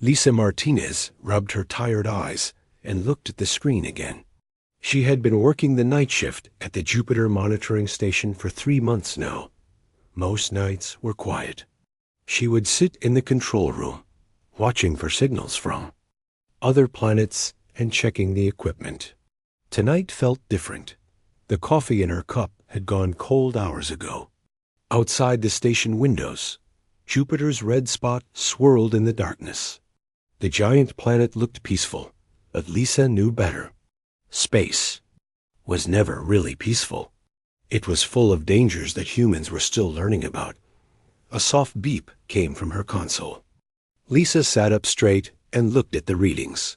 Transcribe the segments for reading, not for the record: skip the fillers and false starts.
Lisa Martinez rubbed her tired eyes and looked at the screen again. She had been working the night shift at the Jupiter monitoring station for 3 months now. Most nights were quiet. She would sit in the control room, watching for signals from other planets and checking the equipment. Tonight felt different. The coffee in her cup had gone cold hours ago. Outside the station windows, Jupiter's red spot swirled in the darkness. The giant planet looked peaceful, but Lisa knew better. Space was never really peaceful. It was full of dangers that humans were still learning about. A soft beep came from her console. Lisa sat up straight and looked at the readings.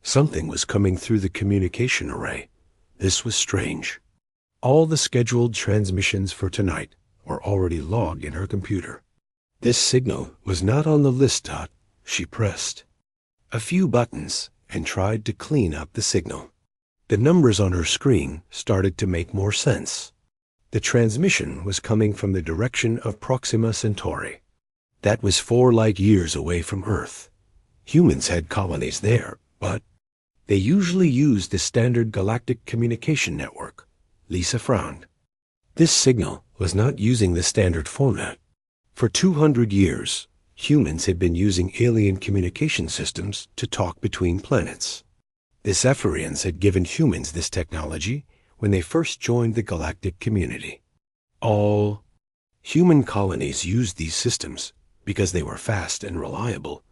Something was coming through the communication array. This was strange. All the scheduled transmissions for tonight were already logged in her computer. This signal was not on the list. She pressed a few buttons and tried to clean up the signal. The numbers on her screen started to make more sense. The transmission was coming from the direction of Proxima Centauri. That was 4 light years away from Earth. Humans had colonies there, but they usually used the standard galactic communication network. Lisa frowned. This signal was not using the standard format. For 200 years, humans had been using alien communication systems to talk between planets. The Zephyrians had given humans this technology when they first joined the galactic community. All human colonies used these systems because they were fast and reliable,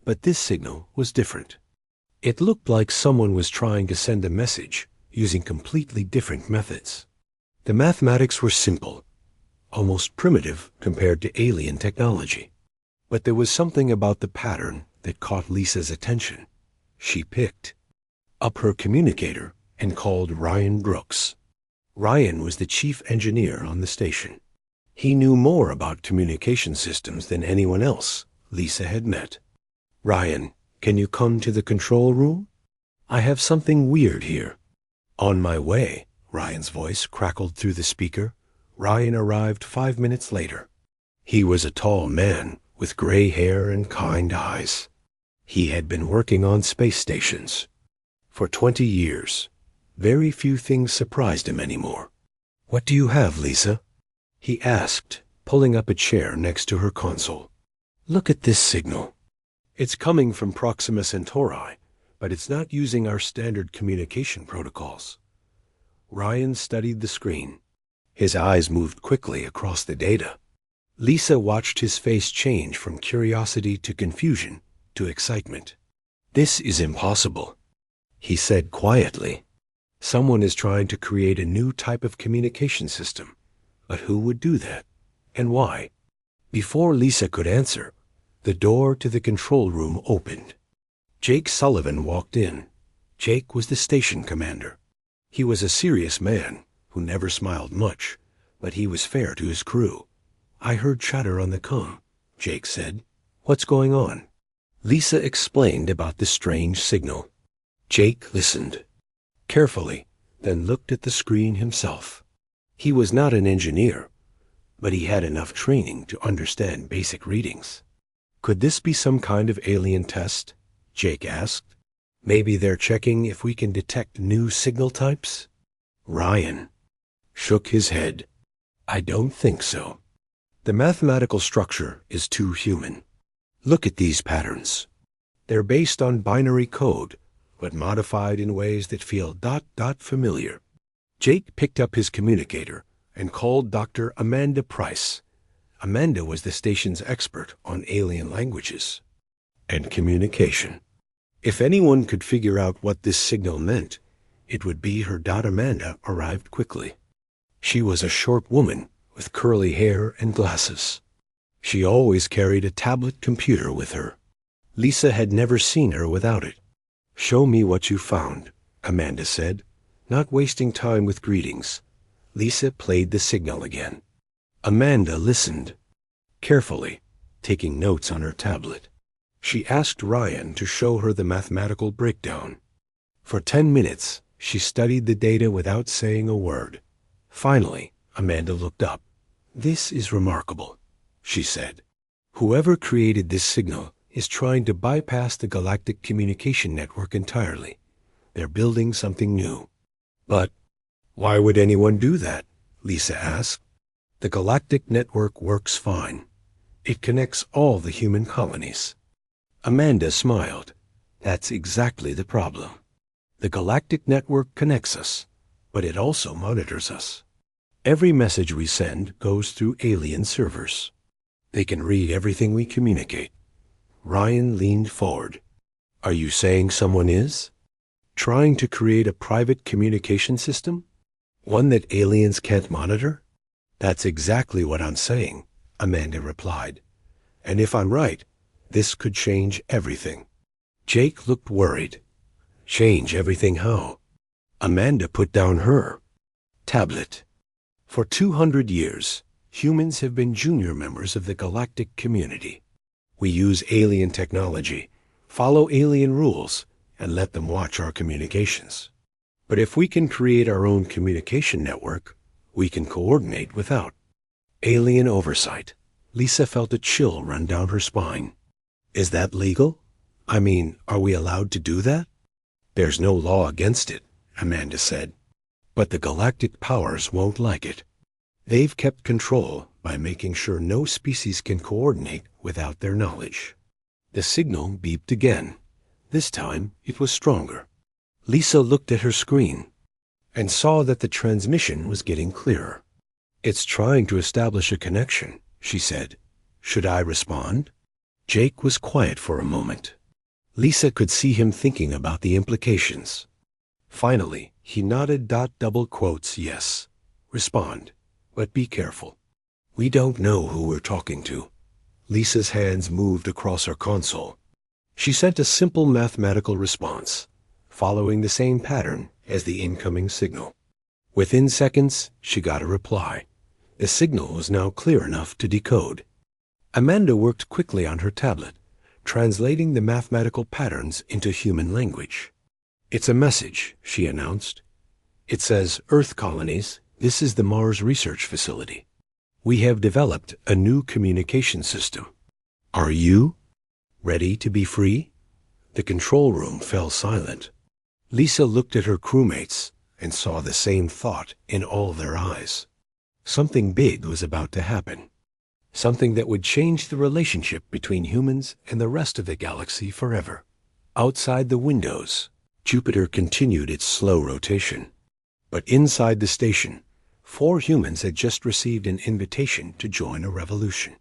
but this signal was different. It looked like someone was trying to send a message using completely different methods. The mathematics were simple, almost primitive compared to alien technology. But there was something about the pattern that caught Lisa's attention. She picked up her communicator and called Ryan Brooks. Ryan was the chief engineer on the station. He knew more about communication systems than anyone else Lisa had met. "Ryan, can you come to the control room? I have something weird here." "On my way," Ryan's voice crackled through the speaker. Ryan arrived 5 minutes later. He was a tall man with gray hair and kind eyes. He had been working on space stations for 20 years. Very few things surprised him anymore. "What do you have, Lisa?" he asked, pulling up a chair next to her console. "Look at this signal. It's coming from Proxima Centauri, but it's not using our standard communication protocols." Ryan studied the screen. His eyes moved quickly across the data. Lisa watched his face change from curiosity to confusion to excitement. "This is impossible," he said quietly. "Someone is trying to create a new type of communication system. But who would do that? And why?" Before Lisa could answer, the door to the control room opened. Jake Sullivan walked in. Jake was the station commander. He was a serious man who never smiled much, but he was fair to his crew. "I heard chatter on the comm," Jake said. "What's going on?" Lisa explained about the strange signal. Jake listened carefully, then looked at the screen himself. He was not an engineer, but he had enough training to understand basic readings. "Could this be some kind of alien test?" Jake asked. "Maybe they're checking if we can detect new signal types?" Ryan shook his head. "I don't think so. The mathematical structure is too human. Look at these patterns. They're based on binary code, but modified in ways that feel familiar." Jake picked up his communicator and called Dr. Amanda Price. Amanda was the station's expert on alien languages and communication. If anyone could figure out what this signal meant, it would be her. Amanda arrived quickly. She was a short woman with curly hair and glasses. She always carried a tablet computer with her. Lisa had never seen her without it. "Show me what you found," Amanda said, not wasting time with greetings. Lisa played the signal again. Amanda listened carefully, taking notes on her tablet. She asked Ryan to show her the mathematical breakdown. For 10 minutes, she studied the data without saying a word. Finally, Amanda looked up. "This is remarkable," she said. "Whoever created this signal is trying to bypass the galactic communication network entirely. They're building something new. But why would anyone do that? Lisa asked. The galactic network works fine. It connects all the human colonies. Amanda smiled. That's exactly the problem. The galactic network connects us, but it also monitors us. Every message we send goes through alien servers. They can read everything we communicate. Ryan leaned forward. Are you saying someone is? Trying to create a private communication system? One that aliens can't monitor? That's exactly what I'm saying, Amanda replied. And if I'm right, this could change everything. Jake looked worried. Change everything how? Amanda put down her tablet. For 200 years, humans have been junior members of the galactic community. We use alien technology, follow alien rules, and let them watch our communications. But if we can create our own communication network, we can coordinate without alien oversight. Lisa felt a chill run down her spine. Is that legal? I mean, are we allowed to do that? There's no law against it, Amanda said. But the galactic powers won't like it. They've kept control by making sure no species can coordinate without their knowledge. The signal beeped again. This time it was stronger. Lisa looked at her screen and saw that the transmission was getting clearer. It's trying to establish a connection, she said. Should I respond? Jake was quiet for a moment. Lisa could see him thinking about the implications. Finally, he nodded double quotes yes. Respond, but be careful. We don't know who we're talking to. Lisa's hands moved across her console. She sent a simple mathematical response, following the same pattern as the incoming signal. Within seconds, she got a reply. The signal was now clear enough to decode. Amanda worked quickly on her tablet, translating the mathematical patterns into human language. It's a message, she announced. It says, Earth colonies, this is the Mars Research Facility. We have developed a new communication system. Are you ready to be free? The control room fell silent. Lisa looked at her crewmates and saw the same thought in all their eyes. Something big was about to happen. Something that would change the relationship between humans and the rest of the galaxy forever. Outside the windows, Jupiter continued its slow rotation. But inside the station, 4 humans had just received an invitation to join a revolution.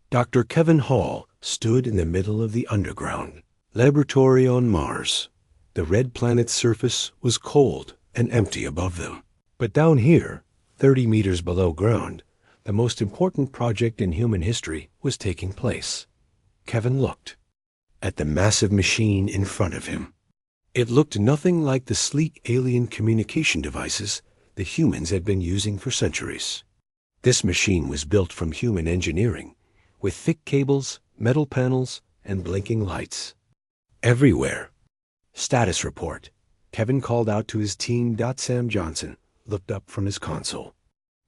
Dr. Kevin Hall stood in the middle of the underground laboratory on Mars. The red planet's surface was cold and empty above them. But down here, 30 meters below ground, the most important project in human history was taking place. Kevin looked at the massive machine in front of him. It looked nothing like the sleek alien communication devices the humans had been using for centuries. This machine was built from human engineering, with thick cables, metal panels, and blinking lights. Everywhere. Status report. Kevin called out to his team. Sam Johnson looked up from his console.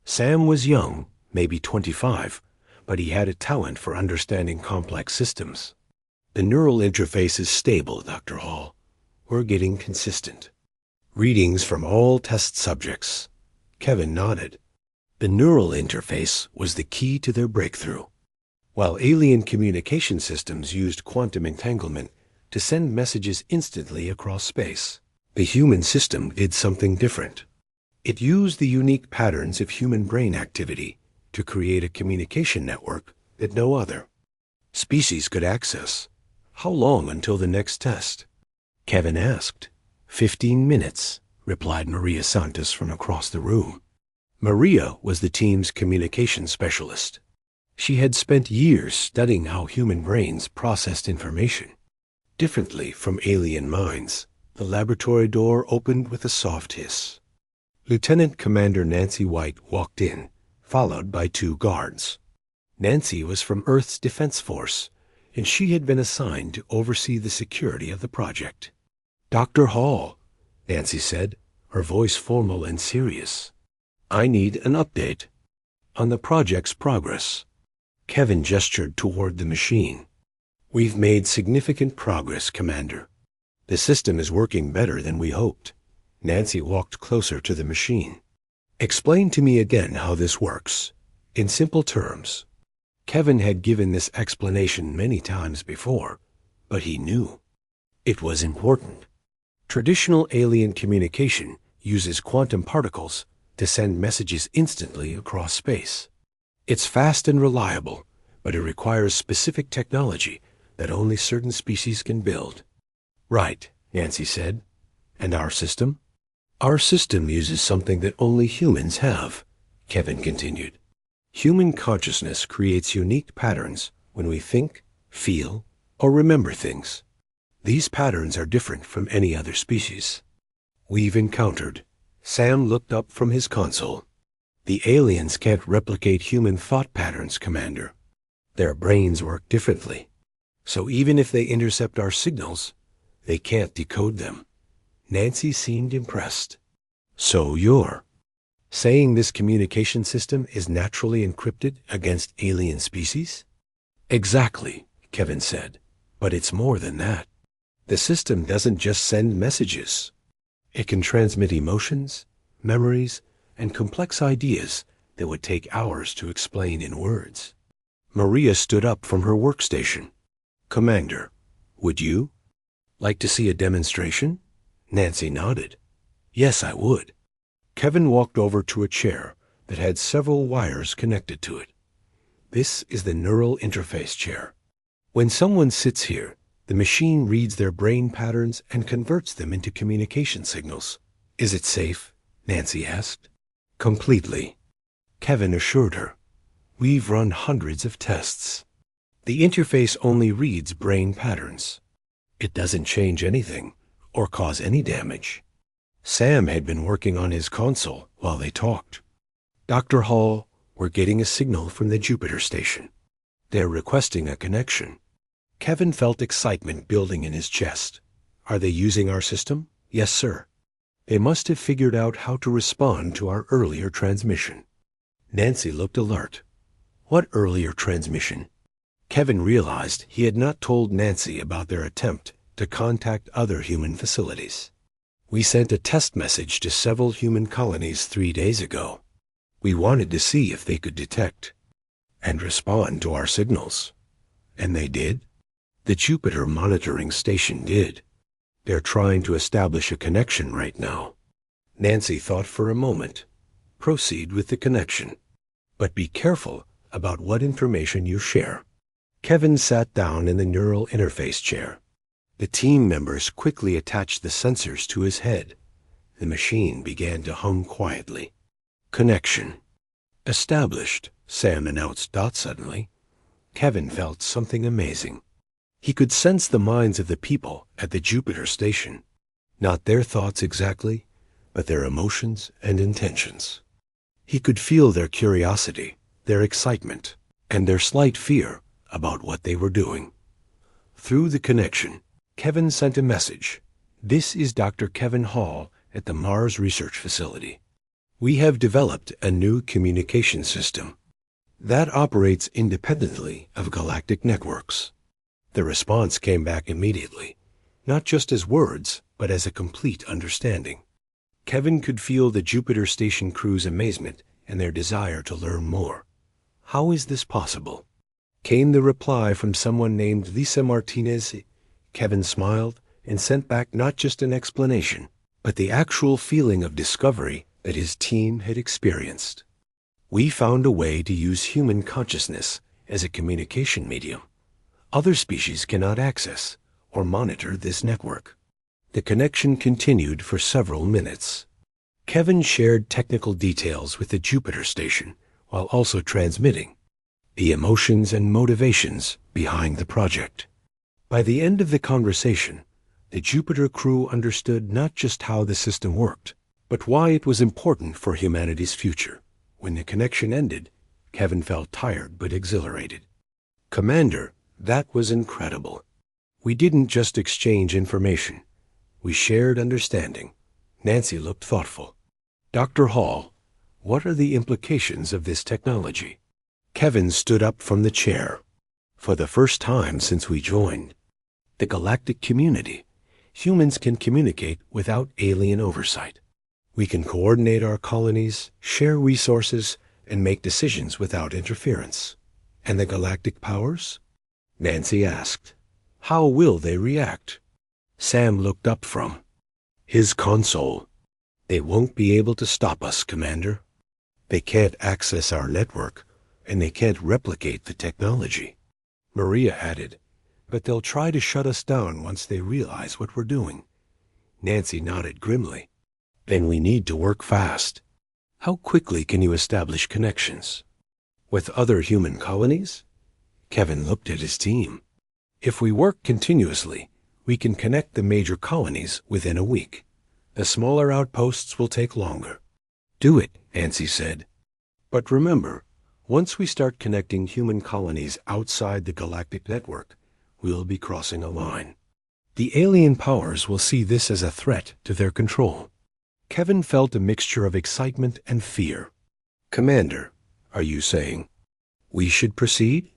Sam was young, maybe 25, but he had a talent for understanding complex systems. The neural interface is stable, Dr. Hall. We're getting consistent. Readings from all test subjects. Kevin nodded. The neural interface was the key to their breakthrough. While alien communication systems used quantum entanglement to send messages instantly across space, the human system did something different. It used the unique patterns of human brain activity to create a communication network that no other species could access. How long until the next test? Kevin asked. 15 minutes, replied Maria Santos from across the room. Maria was the team's communication specialist. She had spent years studying how human brains processed information. Differently from alien minds, the laboratory door opened with a soft hiss. Lieutenant Commander Nancy White walked in, followed by 2 guards. Nancy was from Earth's Defense Force, and she had been assigned to oversee the security of the project. Dr. Hall, Nancy said, her voice formal and serious. I need an update on the project's progress. Kevin gestured toward the machine. We've made significant progress, Commander. The system is working better than we hoped. Nancy walked closer to the machine. Explain to me again how this works, in simple terms. Kevin had given this explanation many times before, but he knew. It was important. Traditional alien communication uses quantum particles to send messages instantly across space. It's fast and reliable, but it requires specific technology that only certain species can build. Right, Nancy said. And our system? Our system uses something that only humans have, Kevin continued. Human consciousness creates unique patterns when we think, feel, or remember things. These patterns are different from any other species we've encountered. Sam looked up from his console. The aliens can't replicate human thought patterns, Commander. Their brains work differently. So even if they intercept our signals, they can't decode them. Nancy seemed impressed. So you're saying this communication system is naturally encrypted against alien species? Exactly, Kevin said. But it's more than that. The system doesn't just send messages. It can transmit emotions, memories, and complex ideas that would take hours to explain in words. Maria stood up from her workstation. Commander, would you like to see a demonstration? Nancy nodded. Yes, I would. Kevin walked over to a chair that had several wires connected to it. This is the neural interface chair. When someone sits here, the machine reads their brain patterns and converts them into communication signals. Is it safe? Nancy asked. Completely, Kevin assured her. We've run hundreds of tests. The interface only reads brain patterns. It doesn't change anything or cause any damage. Sam had been working on his console while they talked. Dr. Hall, we're getting a signal from the Jupiter station. They're requesting a connection. Kevin felt excitement building in his chest. Are they using our system? Yes, sir. They must have figured out how to respond to our earlier transmission. Nancy looked alert. What earlier transmission? Kevin realized he had not told Nancy about their attempt to contact other human facilities. We sent a test message to several human colonies 3 days ago. We wanted to see if they could detect and respond to our signals. And they did? The Jupiter monitoring station did. They're trying to establish a connection right now. Nancy thought for a moment. Proceed with the connection. But be careful about what information you share. Kevin sat down in the neural interface chair. The team members quickly attached the sensors to his head. The machine began to hum quietly. Connection established, Sam announced suddenly. Kevin felt something amazing. He could sense the minds of the people at the Jupiter station. Not their thoughts exactly, but their emotions and intentions. He could feel their curiosity, their excitement, and their slight fear about what they were doing. Through the connection, Kevin sent a message. This is Dr. Kevin Hall at the Mars Research Facility. We have developed a new communication system that operates independently of galactic networks. The response came back immediately, not just as words, but as a complete understanding. Kevin could feel the Jupiter station crew's amazement and their desire to learn more. How is this possible? Came the reply from someone named Lisa Martinez. Kevin smiled and sent back not just an explanation, but the actual feeling of discovery that his team had experienced. We found a way to use human consciousness as a communication medium. Other species cannot access or monitor this network. The connection continued for several minutes. Kevin shared technical details with the Jupiter station while also transmitting the emotions and motivations behind the project. By the end of the conversation, the Jupiter crew understood not just how the system worked, but why it was important for humanity's future. When the connection ended, Kevin felt tired but exhilarated. Commander, that was incredible. We didn't just exchange information. We shared understanding. Nancy looked thoughtful. Dr. Hall, what are the implications of this technology? Kevin stood up from the chair. For the first time since we joined the galactic community, humans can communicate without alien oversight. We can coordinate our colonies, share resources, and make decisions without interference. And the galactic powers? Nancy asked. How will they react? Sam looked up from his console. They won't be able to stop us, Commander. They can't access our network, and they can't replicate the technology. Maria added, but they'll try to shut us down once they realize what we're doing. Nancy nodded grimly. Then we need to work fast. How quickly can you establish connections? With other human colonies? Kevin looked at his team. If we work continuously, we can connect the major colonies within a week. The smaller outposts will take longer. Do it, Nancy said. But remember, once we start connecting human colonies outside the galactic network, we'll be crossing a line. The alien powers will see this as a threat to their control. Kevin felt a mixture of excitement and fear. Commander, are you saying we should proceed?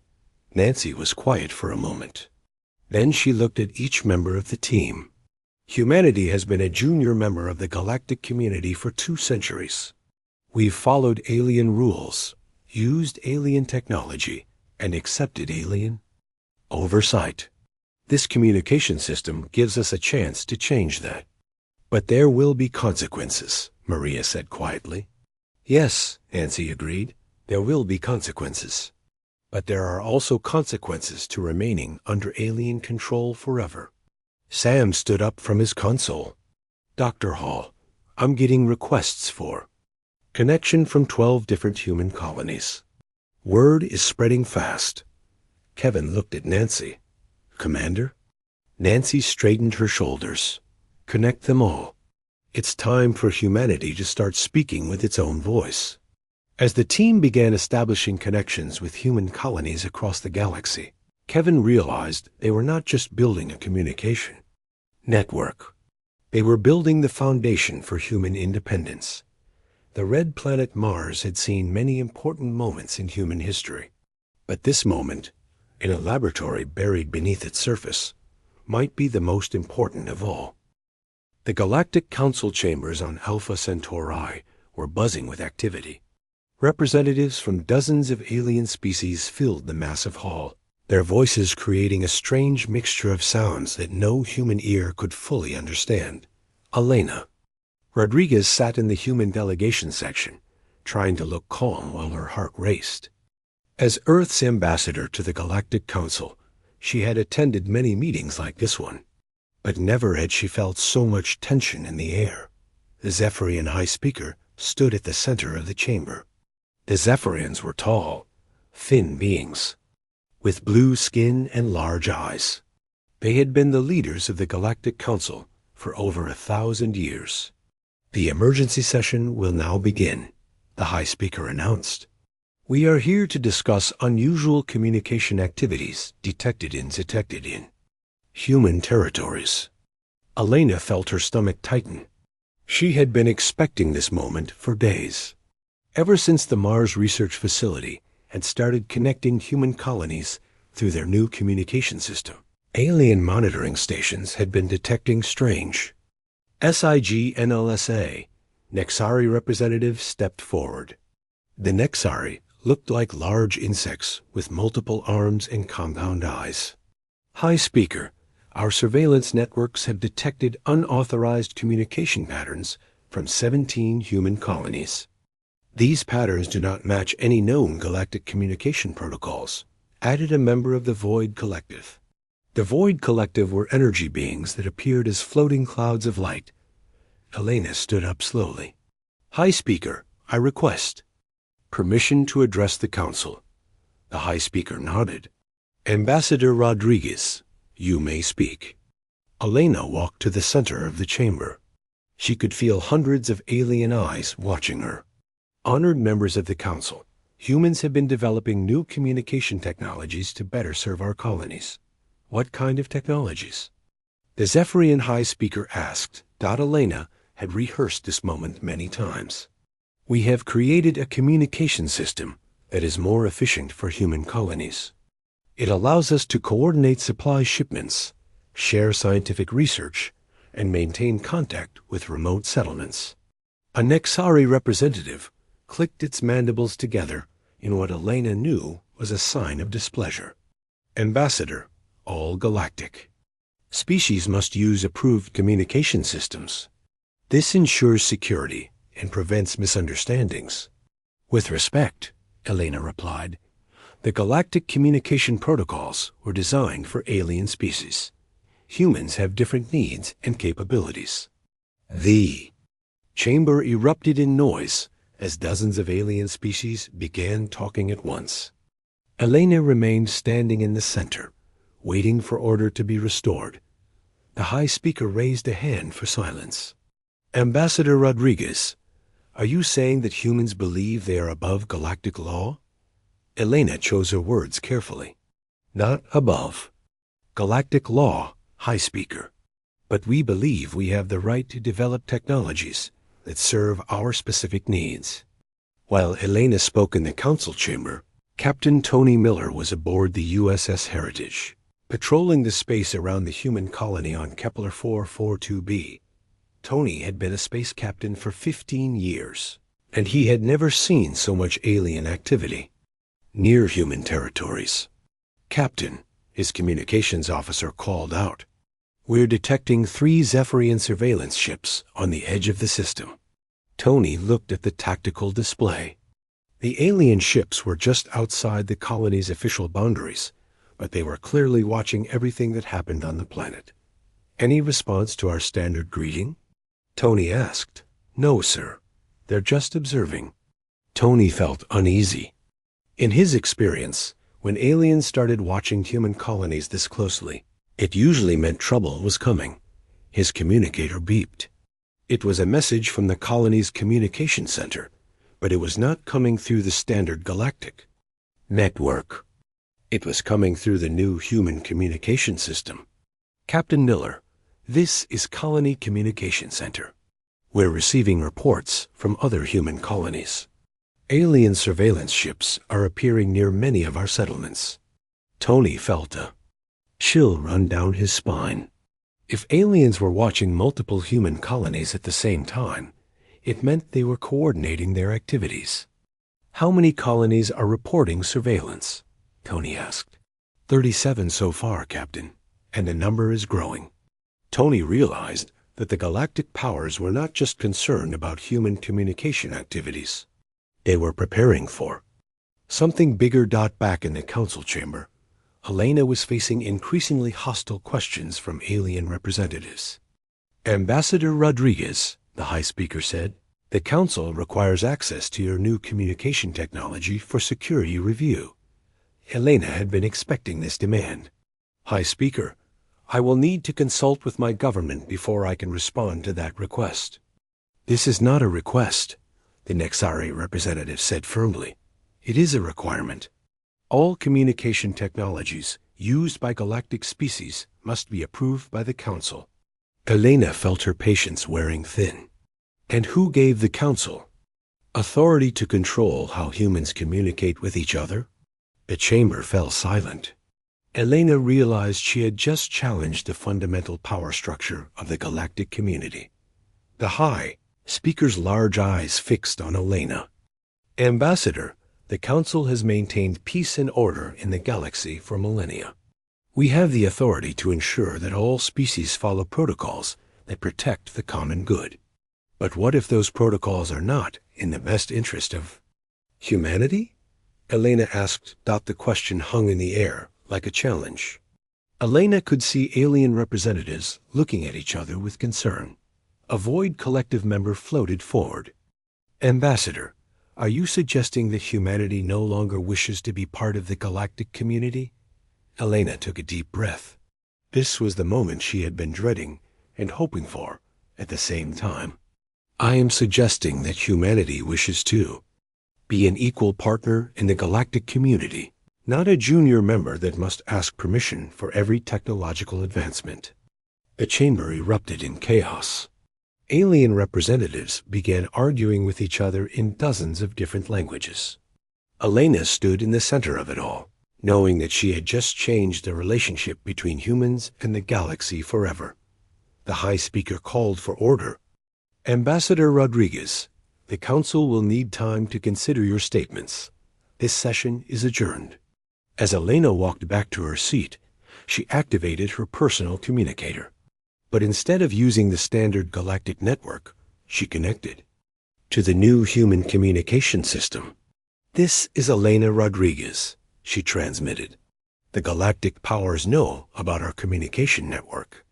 Nancy was quiet for a moment. Then she looked at each member of the team. Humanity has been a junior member of the galactic community for 2 centuries. We've followed alien rules, used alien technology, and accepted alien oversight. This communication system gives us a chance to change that. But there will be consequences, Maria said quietly. Yes, Nancy agreed, there will be consequences. But there are also consequences to remaining under alien control forever. Sam stood up from his console. Dr. Hall, I'm getting requests for connection from 12 different human colonies. Word is spreading fast. Kevin looked at Nancy. Commander? Nancy straightened her shoulders. Connect them all. It's time for humanity to start speaking with its own voice. As the team began establishing connections with human colonies across the galaxy, Kevin realized they were not just building a communication network. They were building the foundation for human independence. The red planet Mars had seen many important moments in human history. But this moment, in a laboratory buried beneath its surface, might be the most important of all. The Galactic Council chambers on Alpha Centauri were buzzing with activity. Representatives from dozens of alien species filled the massive hall, their voices creating a strange mixture of sounds that no human ear could fully understand. Elena Rodriguez sat in the human delegation section, trying to look calm while her heart raced. As Earth's ambassador to the Galactic Council, she had attended many meetings like this one, but never had she felt so much tension in the air. The Zephyrian High Speaker stood at the center of the chamber. The Zephyrians were tall, thin beings, with blue skin and large eyes. They had been the leaders of the Galactic Council for over 1,000 years. The emergency session will now begin, the High Speaker announced. We are here to discuss unusual communication activities detected in human territories. Elena felt her stomach tighten. She had been expecting this moment for days. Ever since the Mars Research Facility had started connecting human colonies through their new communication system, alien monitoring stations had been detecting strange. SIG-NLSA, Nexari representative stepped forward. The Nexari looked like large insects with multiple arms and compound eyes. High Speaker, our surveillance networks have detected unauthorized communication patterns from 17 human colonies. These patterns do not match any known galactic communication protocols, added a member of the Void Collective. The Void Collective were energy beings that appeared as floating clouds of light. Elena stood up slowly. High Speaker, I request permission to address the Council. The High Speaker nodded. Ambassador Rodriguez, you may speak. Elena walked to the center of the chamber. She could feel hundreds of alien eyes watching her. Honored members of the Council, humans have been developing new communication technologies to better serve our colonies. What kind of technologies? The Zephyrian High Speaker asked. Elena had rehearsed this moment many times. We have created a communication system that is more efficient for human colonies. It allows us to coordinate supply shipments, share scientific research, and maintain contact with remote settlements. A Nexari representative clicked its mandibles together in what Elena knew was a sign of displeasure. Ambassador, all galactic. Species must use approved communication systems. This ensures security and prevents misunderstandings. With respect, Elena replied, the galactic communication protocols were designed for alien species. Humans have different needs and capabilities. The chamber erupted in noise as dozens of alien species began talking at once. Elena remained standing in the center, waiting for order to be restored. The High Speaker raised a hand for silence. Ambassador Rodriguez, are you saying that humans believe they are above galactic law? Elena chose her words carefully. Not above. Galactic law, High Speaker. But we believe we have the right to develop technologies that serve our specific needs. While Elena spoke in the council chamber, Captain Tony Miller was aboard the USS Heritage, patrolling the space around the human colony on Kepler 442b. Tony had been a space captain for 15 years, and he had never seen so much alien activity. Near human territories. Captain, his communications officer called out. We're detecting 3 Zephyrian surveillance ships on the edge of the system. Tony looked at the tactical display. The alien ships were just outside the colony's official boundaries, but they were clearly watching everything that happened on the planet. Any response to our standard greeting? Tony asked. No, sir. They're just observing. Tony felt uneasy. In his experience, when aliens started watching human colonies this closely, it usually meant trouble was coming. His communicator beeped. It was a message from the colony's communication center, but it was not coming through the standard galactic network. It was coming through the new human communication system. Captain Miller, this is Colony Communication Center. We're receiving reports from other human colonies. Alien surveillance ships are appearing near many of our settlements. Tony felt a chill run down his spine. If aliens were watching multiple human colonies at the same time, it meant they were coordinating their activities. How many colonies are reporting surveillance? Tony asked. 37 so far, Captain, and the number is growing. Tony realized that the galactic powers were not just concerned about human communication activities. They were preparing for something bigger. Back in the council chamber, Elena was facing increasingly hostile questions from alien representatives. Ambassador Rodriguez, the High Speaker said, the Council requires access to your new communication technology for security review. Elena had been expecting this demand. High Speaker, I will need to consult with my government before I can respond to that request. This is not a request, the Nexari representative said firmly. It is a requirement. All communication technologies used by galactic species must be approved by the Council. Elena felt her patience wearing thin. And who gave the Council authority to control how humans communicate with each other? The chamber fell silent. Elena realized she had just challenged the fundamental power structure of the galactic community. The High Speaker's large eyes fixed on Elena. Ambassador, the Council has maintained peace and order in the galaxy for millennia. We have the authority to ensure that all species follow protocols that protect the common good. But what if those protocols are not in the best interest of humanity? Elena asked. The question hung in the air like a challenge. Elena could see alien representatives looking at each other with concern. A Void Collective member floated forward. Ambassador, are you suggesting that humanity no longer wishes to be part of the galactic community? Elena took a deep breath. This was the moment she had been dreading and hoping for at the same time. I am suggesting that humanity wishes to be an equal partner in the galactic community, not a junior member that must ask permission for every technological advancement. The chamber erupted in chaos. Alien representatives began arguing with each other in dozens of different languages. Elena stood in the center of it all, knowing that she had just changed the relationship between humans and the galaxy forever. The High Speaker called for order. Ambassador Rodriguez, the Council will need time to consider your statements. This session is adjourned. As Elena walked back to her seat, she activated her personal communicator. But instead of using the standard galactic network, she connected to the new human communication system. "This is Elena Rodriguez," she transmitted. "The galactic powers know about our communication network.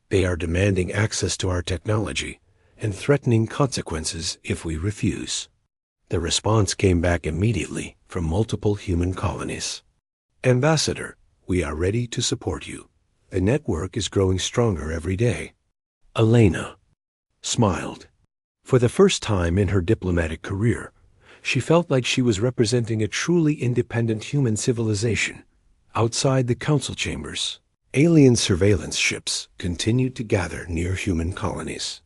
They are demanding access to our technology and threatening consequences if we refuse." The response came back immediately from multiple human colonies. "Ambassador, we are ready to support you. The network is growing stronger every day." Elena smiled. For the first time in her diplomatic career, she felt like she was representing a truly independent human civilization. Outside the council chambers, alien surveillance ships continued to gather near human colonies.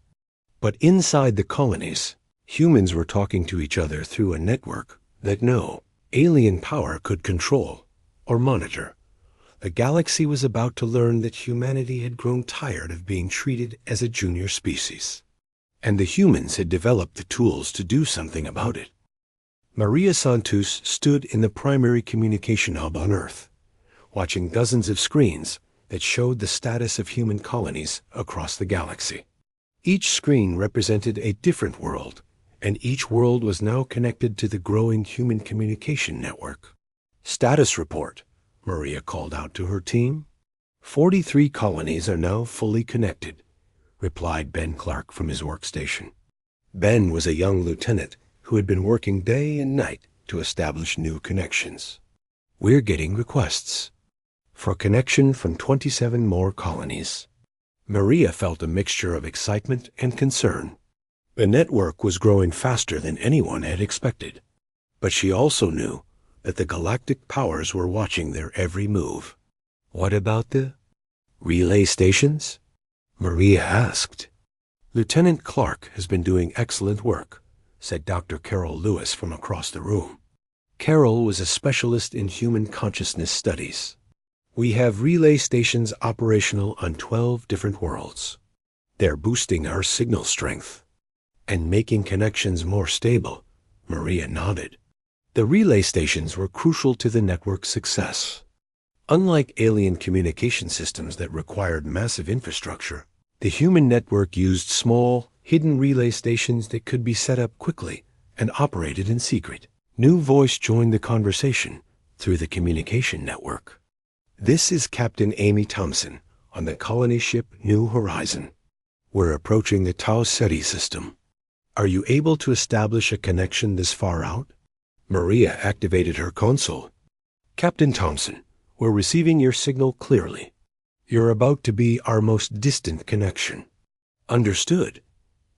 But inside the colonies, humans were talking to each other through a network that no alien power could control or monitor. The galaxy was about to learn that humanity had grown tired of being treated as a junior species, and the humans had developed the tools to do something about it. Maria Santos stood in the primary communication hub on Earth, watching dozens of screens that showed the status of human colonies across the galaxy. Each screen represented a different world, and each world was now connected to the growing human communication network. "Status report," Maria called out to her team. 43 colonies are now fully connected," replied Ben Clark from his workstation. Ben was a young lieutenant who had been working day and night to establish new connections. "We're getting requests for connection from 27 more colonies." Maria felt a mixture of excitement and concern. The network was growing faster than anyone had expected, but she also knew that the galactic powers were watching their every move. "What about the relay stations?" Maria asked. "Lieutenant Clark has been doing excellent work," said Dr. Carol Lewis from across the room. Carol was a specialist in human consciousness studies. "We have relay stations operational on 12 different worlds. They're boosting our signal strength and making connections more stable." Maria nodded. The relay stations were crucial to the network's success. Unlike alien communication systems that required massive infrastructure, the human network used small, hidden relay stations that could be set up quickly and operated in secret. New voice joined the conversation through the communication network. "This is Captain Amy Thompson on the colony ship New Horizon. We're approaching the Tau Ceti system. Are you able to establish a connection this far out?" Maria activated her console. "Captain Thompson, we're receiving your signal clearly. You're about to be our most distant connection." "Understood,"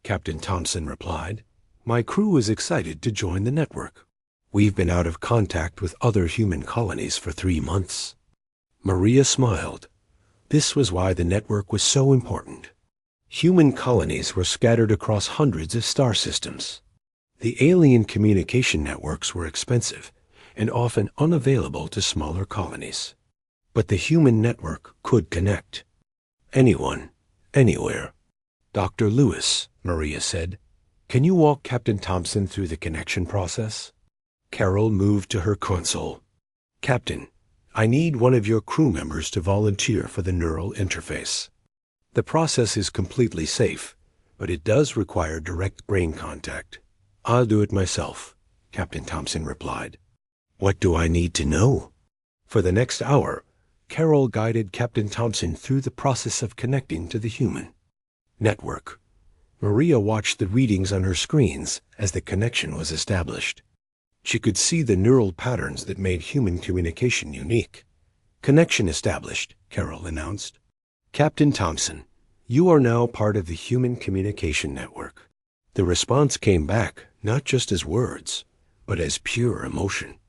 Captain Thompson replied. "My crew is excited to join the network. We've been out of contact with other human colonies for 3 months." Maria smiled. This was why the network was so important. Human colonies were scattered across hundreds of star systems. The alien communication networks were expensive and often unavailable to smaller colonies. But the human network could connect. Anyone, anywhere. "Dr. Lewis," Maria said, "can you walk Captain Thompson through the connection process?" Carol moved to her console. "Captain, I need one of your crew members to volunteer for the neural interface. The process is completely safe, but it does require direct brain contact." "I'll do it myself," Captain Thompson replied. "What do I need to know?" For the next hour, Carol guided Captain Thompson through the process of connecting to the human network. Maria watched the readings on her screens as the connection was established. She could see the neural patterns that made human communication unique. "Connection established," Carol announced. "Captain Thompson, you are now part of the human communication network." The response came back not just as words, but as pure emotion.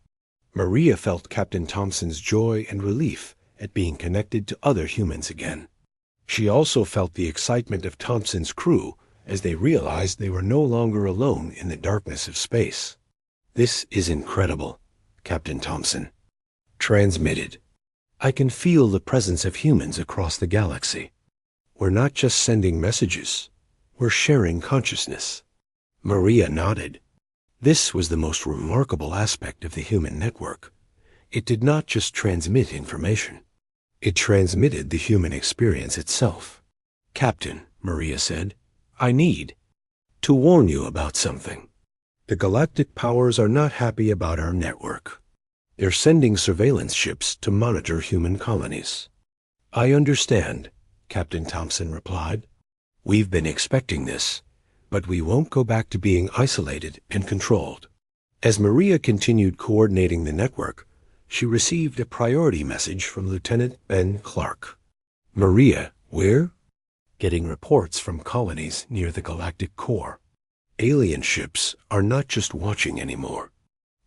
Maria felt Captain Thompson's joy and relief at being connected to other humans again. She also felt the excitement of Thompson's crew as they realized they were no longer alone in the darkness of space. "This is incredible, Captain Thompson." Transmitted. I can feel the presence of humans across the galaxy. We're not just sending messages. We're sharing consciousness. Maria nodded. This was the most remarkable aspect of the human network. It did not just transmit information. It transmitted the human experience itself. Captain, Maria said, I need to warn you about something. The galactic powers are not happy about our network. They're sending surveillance ships to monitor human colonies. I understand, Captain Thompson replied. We've been expecting this, but we won't go back to being isolated and controlled. As Maria continued coordinating the network, she received a priority message from Lieutenant Ben Clark. Maria, where? Getting reports from colonies near the galactic core. Alien ships are not just watching anymore.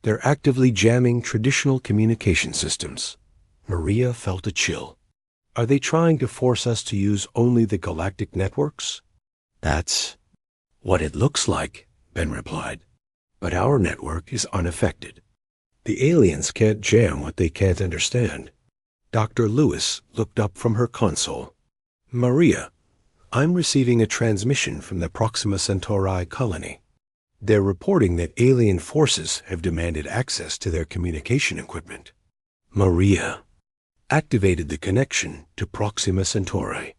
They're actively jamming traditional communication systems. Maria felt a chill. Are they trying to force us to use only the galactic networks? That's what it looks like, Ben replied. But our network is unaffected. The aliens can't jam what they can't understand. Dr. Lewis looked up from her console. Maria, I'm receiving a transmission from the Proxima Centauri colony. They're reporting that alien forces have demanded access to their communication equipment. Maria activated the connection to Proxima Centauri.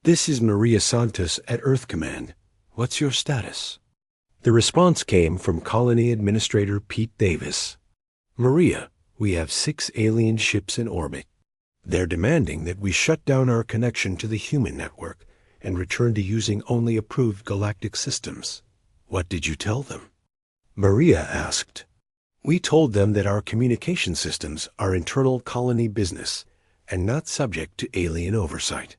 This is Maria Santos at Earth Command. What's your status? The response came from Colony Administrator Pete Davis. Maria, we have 6 alien ships in orbit. They're demanding that we shut down our connection to the human network and return to using only approved galactic systems. What did you tell them? Maria asked. We told them that our communication systems are internal colony business and not subject to alien oversight.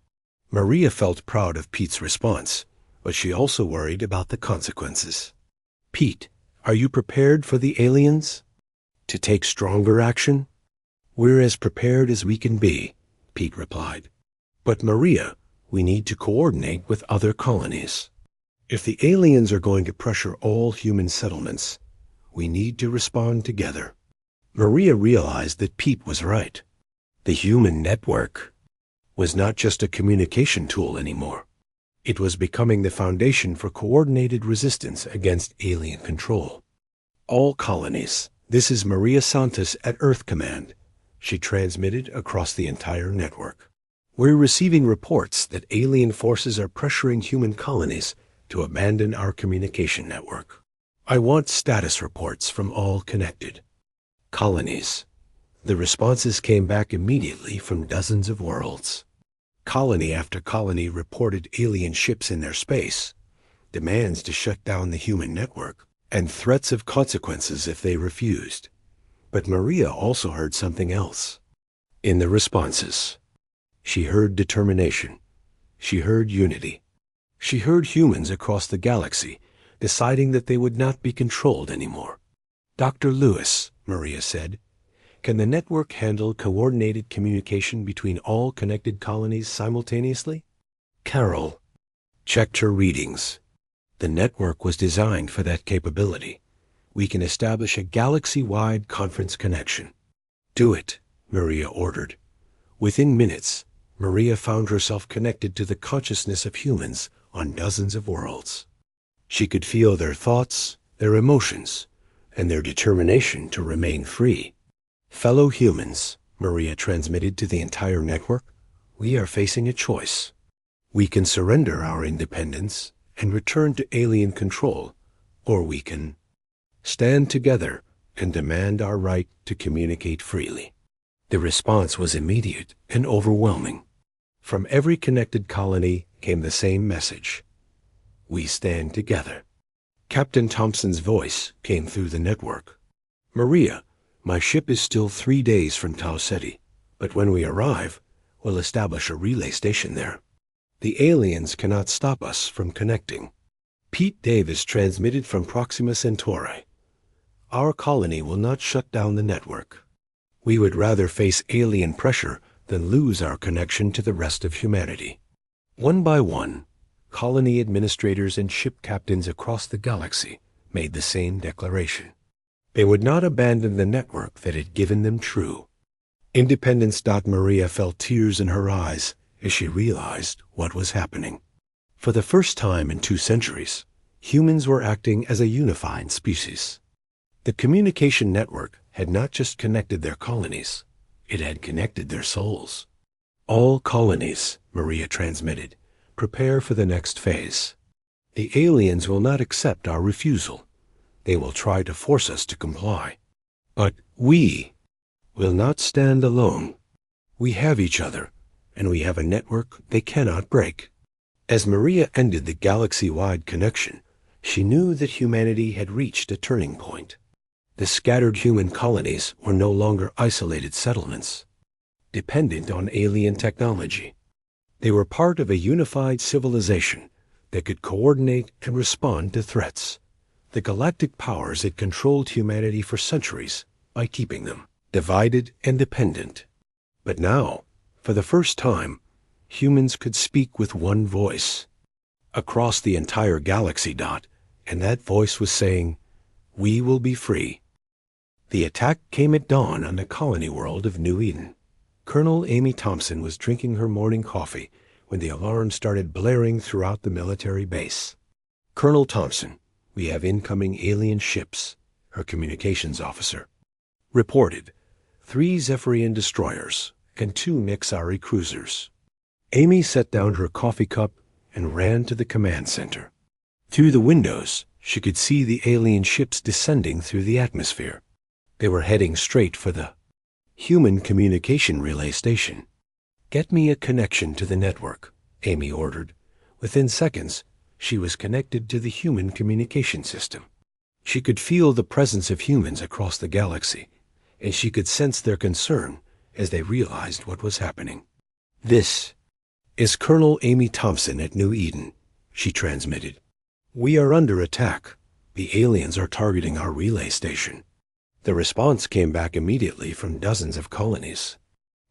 Maria felt proud of Pete's response, but she also worried about the consequences. Pete, are you prepared for the aliens? To take stronger action? We're as prepared as we can be, Pete replied. But Maria, we need to coordinate with other colonies. If the aliens are going to pressure all human settlements, we need to respond together. Maria realized that Pete was right. The human network was not just a communication tool anymore. It was becoming the foundation for coordinated resistance against alien control. All colonies, this is Maria Santos at Earth Command, she transmitted across the entire network. We're receiving reports that alien forces are pressuring human colonies to abandon our communication network. I want status reports from all connected colonies. The responses came back immediately from dozens of worlds. Colony after colony reported alien ships in their space, demands to shut down the human network, and threats of consequences if they refused. But Maria also heard something else. In the responses, she heard determination. She heard unity. She heard humans across the galaxy deciding that they would not be controlled anymore. Dr. Lewis, Maria said, can the network handle coordinated communication between all connected colonies simultaneously? Carol checked her readings. The network was designed for that capability. We can establish a galaxy-wide conference connection. Do it, Maria ordered. Within minutes, Maria found herself connected to the consciousness of humans on dozens of worlds. She could feel their thoughts, their emotions, and their determination to remain free. Fellow humans, Maria transmitted to the entire network, we are facing a choice. We can surrender our independence and return to alien control, or we can stand together and demand our right to communicate freely. The response was immediate and overwhelming. From every connected colony came the same message. We stand together. Captain Thompson's voice came through the network. Maria, my ship is still 3 days from Tau Ceti, but when we arrive, we'll establish a relay station there. The aliens cannot stop us from connecting. Pete Davis transmitted from Proxima Centauri. Our colony will not shut down the network. We would rather face alien pressure than lose our connection to the rest of humanity. One by one, colony administrators and ship captains across the galaxy made the same declaration. They would not abandon the network that had given them true Independence. Maria felt tears in her eyes as she realized what was happening. For the first time in 2 centuries, humans were acting as a unifying species. The communication network had not just connected their colonies, it had connected their souls. All colonies, Maria transmitted, prepare for the next phase. The aliens will not accept our refusal. They will try to force us to comply. But we will not stand alone. We have each other, and we have a network they cannot break. As Maria ended the galaxy-wide connection, she knew that humanity had reached a turning point. The scattered human colonies were no longer isolated settlements, dependent on alien technology. They were part of a unified civilization that could coordinate and respond to threats. The galactic powers had controlled humanity for centuries by keeping them divided and dependent. But now, for the first time, humans could speak with one voice across the entire galaxy. And that voice was saying, "We will be free." The attack came at dawn on the colony world of New Eden. Colonel Amy Thompson was drinking her morning coffee when the alarm started blaring throughout the military base. "Colonel Thompson, we have incoming alien ships," her communications officer reported. 3 Zephyrian destroyers and 2 Nixari cruisers. Amy set down her coffee cup and ran to the command center. Through the windows, she could see the alien ships descending through the atmosphere. They were heading straight for the human communication relay station. "Get me a connection to the network," Amy ordered. Within seconds, she was connected to the human communication system. She could feel the presence of humans across the galaxy, and she could sense their concern as they realized what was happening. "This is Colonel Amy Thompson at New Eden," she transmitted. "We are under attack. The aliens are targeting our relay station." The response came back immediately from dozens of colonies.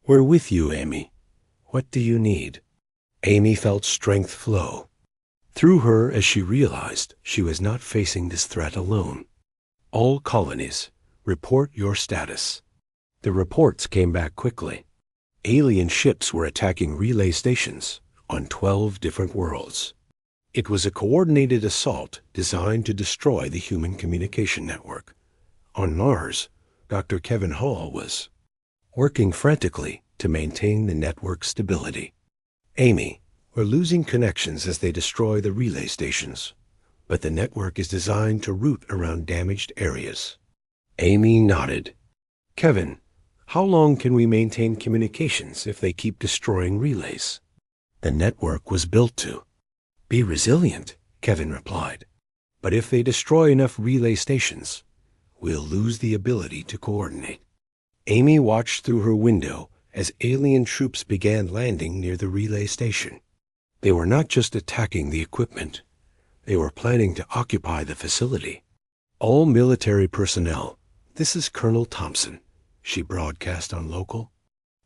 "We're with you, Amy. What do you need?" Amy felt strength flow through her as she realized she was not facing this threat alone. "All colonies, report your status." The reports came back quickly. Alien ships were attacking relay stations on 12 different worlds. It was a coordinated assault designed to destroy the human communication network. On Mars, Dr. Kevin Hall was working frantically to maintain the network's stability. "Amy, we're losing connections as they destroy the relay stations, but the network is designed to route around damaged areas." Amy nodded. "Kevin, how long can we maintain communications if they keep destroying relays?" The network was built to be resilient, Kevin replied. "But if they destroy enough relay stations, we'll lose the ability to coordinate." Amy watched through her window as alien troops began landing near the relay station. They were not just attacking the equipment. They were planning to occupy the facility. "All military personnel, this is Colonel Thompson," she broadcast on local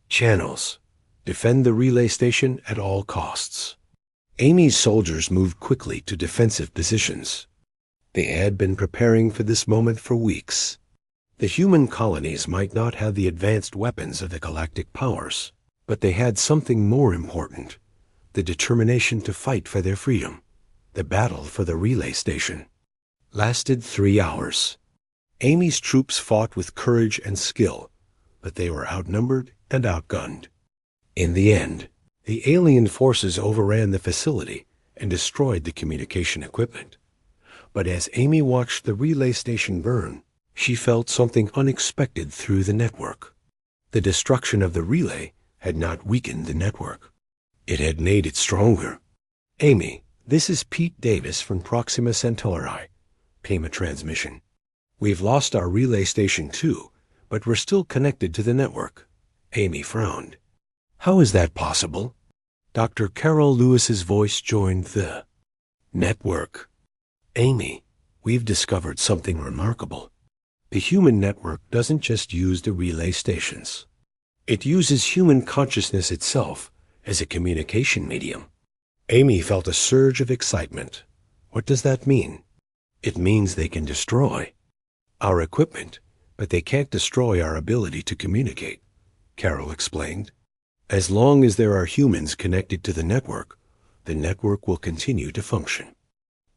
channels. "Defend the relay station at all costs." Amy's soldiers moved quickly to defensive positions. They had been preparing for this moment for weeks. The human colonies might not have the advanced weapons of the galactic powers, but they had something more important: the determination to fight for their freedom. The battle for the relay station lasted 3 hours. Amy's troops fought with courage and skill, but they were outnumbered and outgunned. In the end, the alien forces overran the facility and destroyed the communication equipment. But as Amy watched the relay station burn, she felt something unexpected through the network. The destruction of the relay had not weakened the network. It had made it stronger. "Amy, this is Pete Davis from Proxima Centauri," came a transmission. "We've lost our relay station too, but we're still connected to the network." Amy frowned. "How is that possible?" Dr. Carol Lewis's voice joined the network. "Amy, we've discovered something remarkable. The human network doesn't just use the relay stations. It uses human consciousness itself as a communication medium." Amy felt a surge of excitement. "What does that mean?" "It means they can destroy our equipment, but they can't destroy our ability to communicate. Carol explained. As long as there are humans connected to the network will continue to function.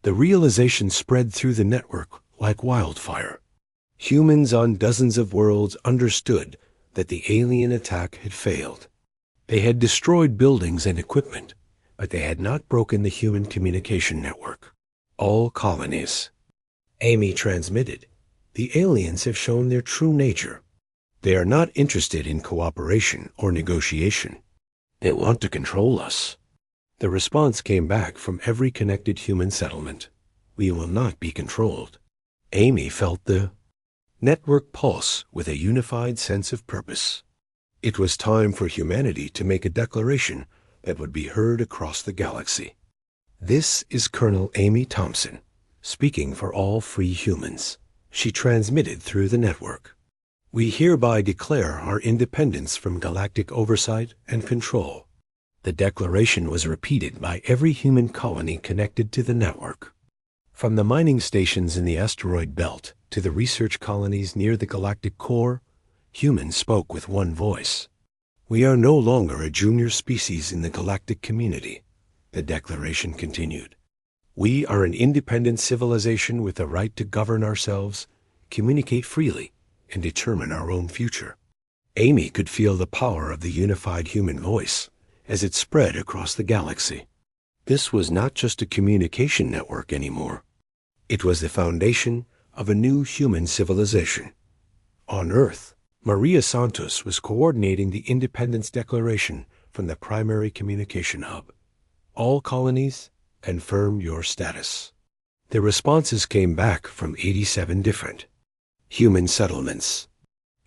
The realization spread through the network like wildfire. Humans on dozens of worlds understood that the alien attack had failed. They had destroyed buildings and equipment, but they had not broken the human communication network. All colonies. Amy transmitted. The aliens have shown their true nature. They are not interested in cooperation or negotiation. They want to control us. The response came back from every connected human settlement. We will not be controlled. Amy felt the network pulse with a unified sense of purpose. It was time for humanity to make a declaration that would be heard across the galaxy. This is Colonel Amy Thompson, speaking for all free humans. She transmitted through the network. We hereby declare our independence from galactic oversight and control. The declaration was repeated by every human colony connected to the network. From the mining stations in the asteroid belt to the research colonies near the galactic core, humans spoke with one voice. We are no longer a junior species in the galactic community, the declaration continued. We are an independent civilization with the right to govern ourselves, communicate freely, and determine our own future. Amy could feel the power of the unified human voice as it spread across the galaxy. This was not just a communication network anymore. It was the foundation of a new human civilization. On Earth, Maria Santos was coordinating the Independence Declaration from the primary communication hub. All colonies, confirm your status. The responses came back from 87 different human settlements.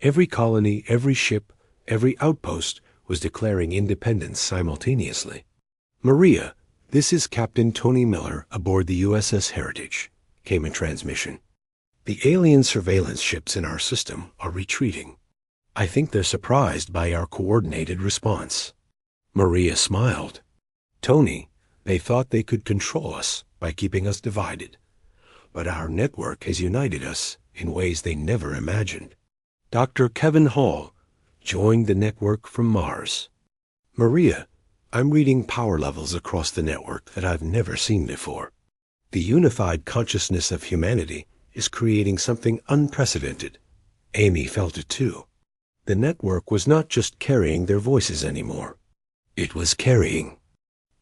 Every colony, every ship, every outpost was declaring independence simultaneously. Maria, this is Captain Tony Miller aboard the USS Heritage, came a transmission. The alien surveillance ships in our system are retreating. I think they're surprised by our coordinated response. Maria smiled. Tony, they thought they could control us by keeping us divided. But our network has united us in ways they never imagined. Dr. Kevin Hall joined the network from Mars. Maria, I'm reading power levels across the network that I've never seen before. The unified consciousness of humanity is creating something unprecedented. Amy felt it too. The network was not just carrying their voices anymore. It was carrying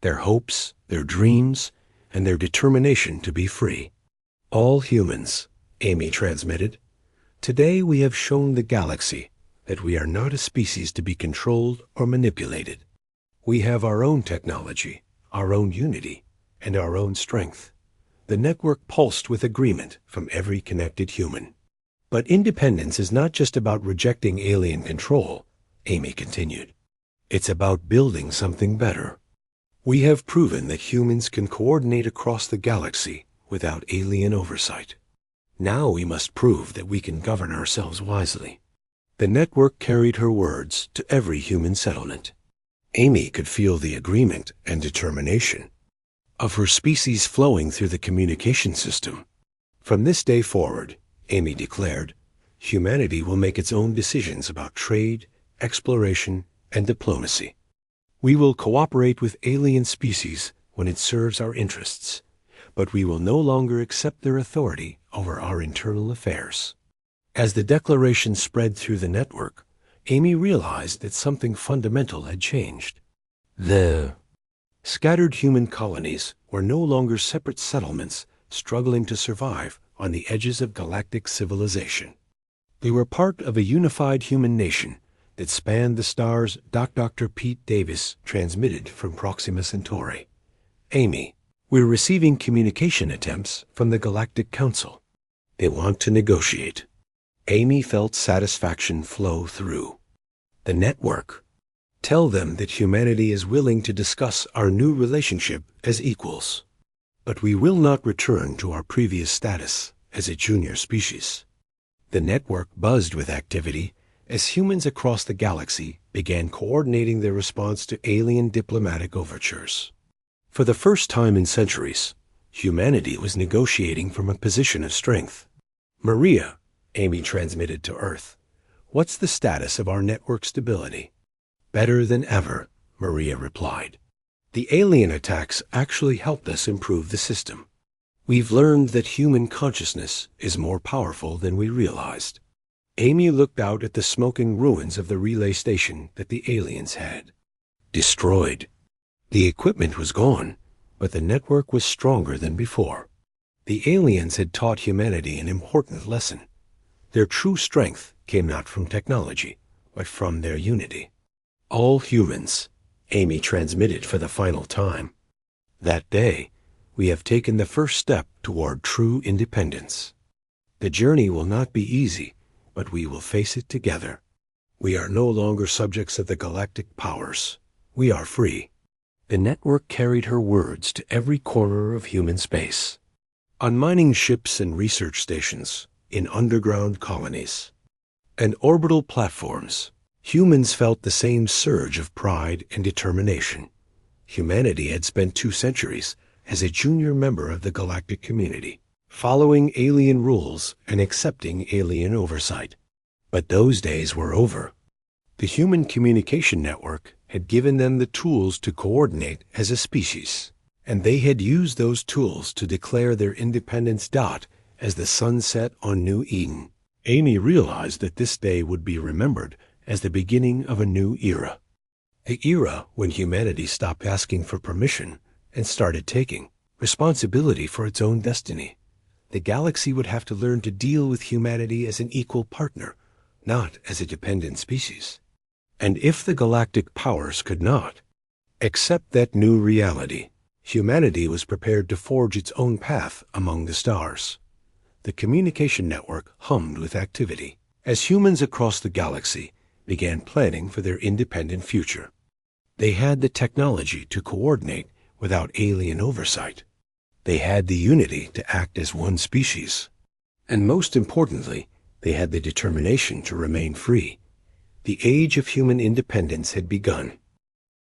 their hopes, their dreams, and their determination to be free. All humans, Amy transmitted. Today we have shown the galaxy that we are not a species to be controlled or manipulated. We have our own technology, our own unity, and our own strength. The network pulsed with agreement from every connected human. But independence is not just about rejecting alien control, Amy continued. It's about building something better. We have proven that humans can coordinate across the galaxy without alien oversight. Now we must prove that we can govern ourselves wisely. The network carried her words to every human settlement. Amy could feel the agreement and determination of her species flowing through the communication system. From this day forward, Amy declared, humanity will make its own decisions about trade, exploration, and diplomacy. We will cooperate with alien species when it serves our interests, but we will no longer accept their authority over our internal affairs. As the declaration spread through the network, Amy realized that something fundamental had changed. The scattered human colonies were no longer separate settlements struggling to survive on the edges of galactic civilization. They were part of a unified human nation that spanned the stars. Dr. Pete Davis transmitted from Proxima Centauri. Amy, we're receiving communication attempts from the Galactic Council. They want to negotiate. Amy felt satisfaction flow through the network. Tell them that humanity is willing to discuss our new relationship as equals. But we will not return to our previous status as a junior species. The network buzzed with activity as humans across the galaxy began coordinating their response to alien diplomatic overtures. For the first time in centuries, humanity was negotiating from a position of strength. Maria, Amy transmitted to Earth, What's the status of our network stability? Better than ever, Maria replied. The alien attacks actually helped us improve the system. We've learned that human consciousness is more powerful than we realized. Amy looked out at the smoking ruins of the relay station that the aliens had destroyed. The equipment was gone, but the network was stronger than before. The aliens had taught humanity an important lesson. Their true strength came not from technology, but from their unity. All humans, Amy transmitted for the final time. That day, we have taken the first step toward true independence. The journey will not be easy, but we will face it together. We are no longer subjects of the galactic powers. We are free. The network carried her words to every corner of human space. On mining ships and research stations, in underground colonies, and orbital platforms, humans felt the same surge of pride and determination. Humanity had spent 2 centuries as a junior member of the galactic community, following alien rules and accepting alien oversight. But those days were over. The human communication network had given them the tools to coordinate as a species, and they had used those tools to declare their independence. As the sun set on New Eden, Amy realized that this day would be remembered as the beginning of a new era. An era when humanity stopped asking for permission and started taking responsibility for its own destiny. The galaxy would have to learn to deal with humanity as an equal partner, not as a dependent species. And if the galactic powers could not accept that new reality, humanity was prepared to forge its own path among the stars. The communication network hummed with activity as humans across the galaxy began planning for their independent future. They had the technology to coordinate without alien oversight. They had the unity to act as one species. And most importantly, they had the determination to remain free. The age of human independence had begun.